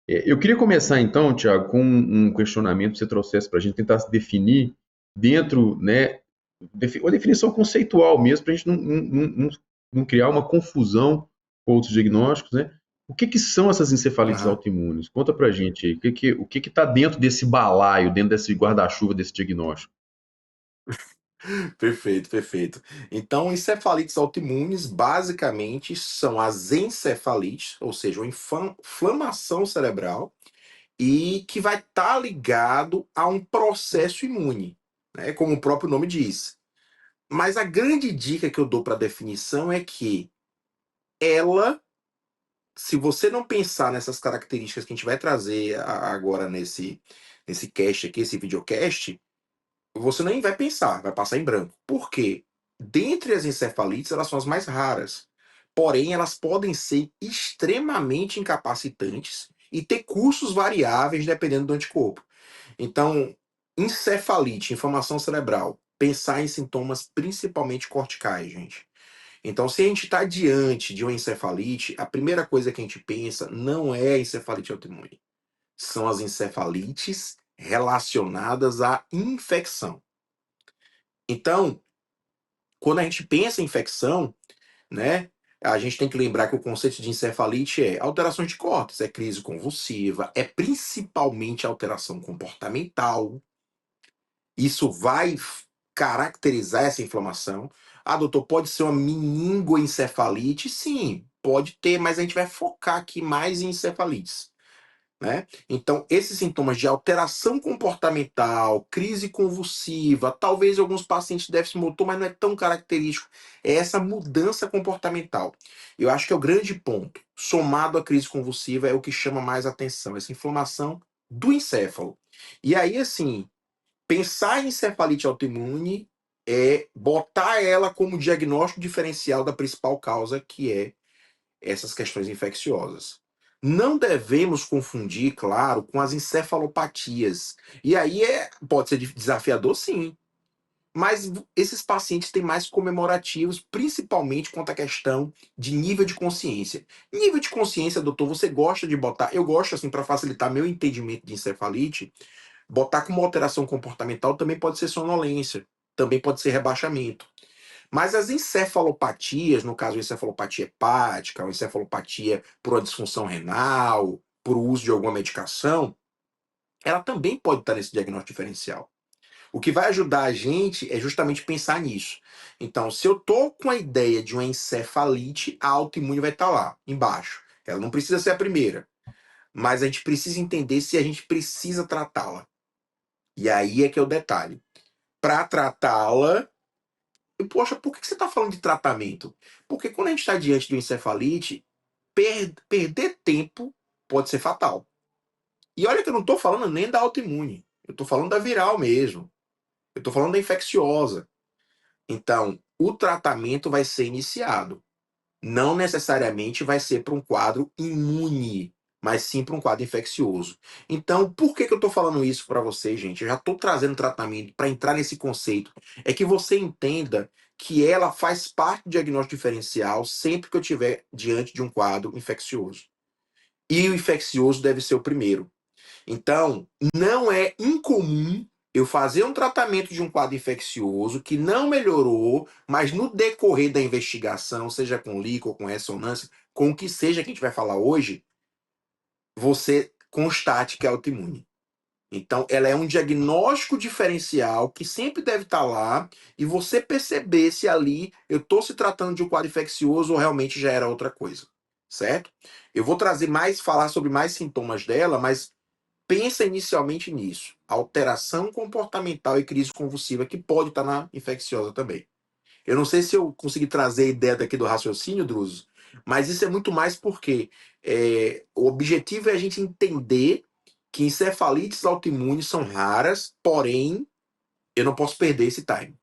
Eu queria começar então, Tiago, com um questionamento que você trouxesse para a gente tentar se definir dentro, né, uma definição conceitual mesmo, para a gente não criar uma confusão com outros diagnósticos, né? O que que são essas encefalites Aham. autoimunes? Conta para a gente aí, o que que está dentro desse balaio, dentro desse guarda-chuva desse diagnóstico? Perfeito, perfeito. Então, encefalites autoimunes basicamente são as encefalites, ou seja, uma inflamação cerebral e que vai estar ligado a um processo imune, né? Como o próprio nome diz. Mas a grande dica que eu dou para a definição é que ela, se você não pensar nessas características que a gente vai trazer agora nesse cast aqui, esse videocast, você nem vai pensar, vai passar em branco. Por quê? Dentre as encefalites, elas são as mais raras. Porém, elas podem ser extremamente incapacitantes e ter cursos variáveis dependendo do anticorpo. Então, encefalite, inflamação cerebral, pensar em sintomas principalmente corticais, gente. Então, se a gente está diante de uma encefalite, a primeira coisa que a gente pensa não é a encefalite autoimune. São as encefalites relacionadas à infecção. Então, quando a gente pensa em infecção, né, a gente tem que lembrar que o conceito de encefalite é alterações de córtex, é crise convulsiva, é principalmente alteração comportamental. Isso vai caracterizar essa inflamação. Ah, doutor, pode ser uma meningoencefalite? Sim, pode ter, mas a gente vai focar aqui mais em encefalites. Né? Então, esses sintomas de alteração comportamental, crise convulsiva, talvez alguns pacientes de déficit motor, mas não é tão característico, é essa mudança comportamental. Eu acho que é o grande ponto. Somado à crise convulsiva, é o que chama mais atenção, essa inflamação do encéfalo. E aí, assim, pensar em encefalite autoimune é botar ela como diagnóstico diferencial da principal causa, que é essas questões infecciosas. Não devemos confundir, claro, com as encefalopatias. E aí pode ser desafiador, sim. Mas esses pacientes têm mais comemorativos, principalmente quanto à questão de nível de consciência. Nível de consciência, doutor, você gosta de botar? Eu gosto, assim, para facilitar meu entendimento de encefalite, botar como alteração comportamental também pode ser sonolência, também pode ser rebaixamento. Mas as encefalopatias, no caso, a encefalopatia hepática, ou encefalopatia por uma disfunção renal, por uso de alguma medicação, ela também pode estar nesse diagnóstico diferencial. O que vai ajudar a gente é justamente pensar nisso. Então, se eu estou com a ideia de uma encefalite, a autoimune vai estar lá, embaixo. Ela não precisa ser a primeira, mas a gente precisa entender se a gente precisa tratá-la. E aí é que é o detalhe. Para tratá-la, poxa, por que você está falando de tratamento? Porque quando a gente está diante de uma encefalite, perder tempo pode ser fatal. E olha que eu não estou falando nem da autoimune, eu estou falando da viral mesmo, eu estou falando da infecciosa. Então, o tratamento vai ser iniciado. Não necessariamente vai ser para um quadro imune, mas sim para um quadro infeccioso. Então, por que eu estou falando isso para você, gente? Eu já estou trazendo tratamento para entrar nesse conceito. É que você entenda que ela faz parte do diagnóstico diferencial sempre que eu estiver diante de um quadro infeccioso. E o infeccioso deve ser o primeiro. Então, não é incomum eu fazer um tratamento de um quadro infeccioso que não melhorou, mas no decorrer da investigação, seja com líquido ou com ressonância, com o que seja que a gente vai falar hoje, você constate que é autoimune. Então, ela é um diagnóstico diferencial que sempre deve estar lá e você perceber se ali eu estou se tratando de um quadro infeccioso ou realmente já era outra coisa, certo? Eu vou trazer mais, falar sobre mais sintomas dela, mas pensa inicialmente nisso. Alteração comportamental e crise convulsiva que pode estar na infecciosa também. Eu não sei se eu consegui trazer a ideia daqui do raciocínio, Druso, mas isso é muito mais porque o objetivo é a gente entender que encefalites autoimunes são raras, porém, eu não posso perder esse time.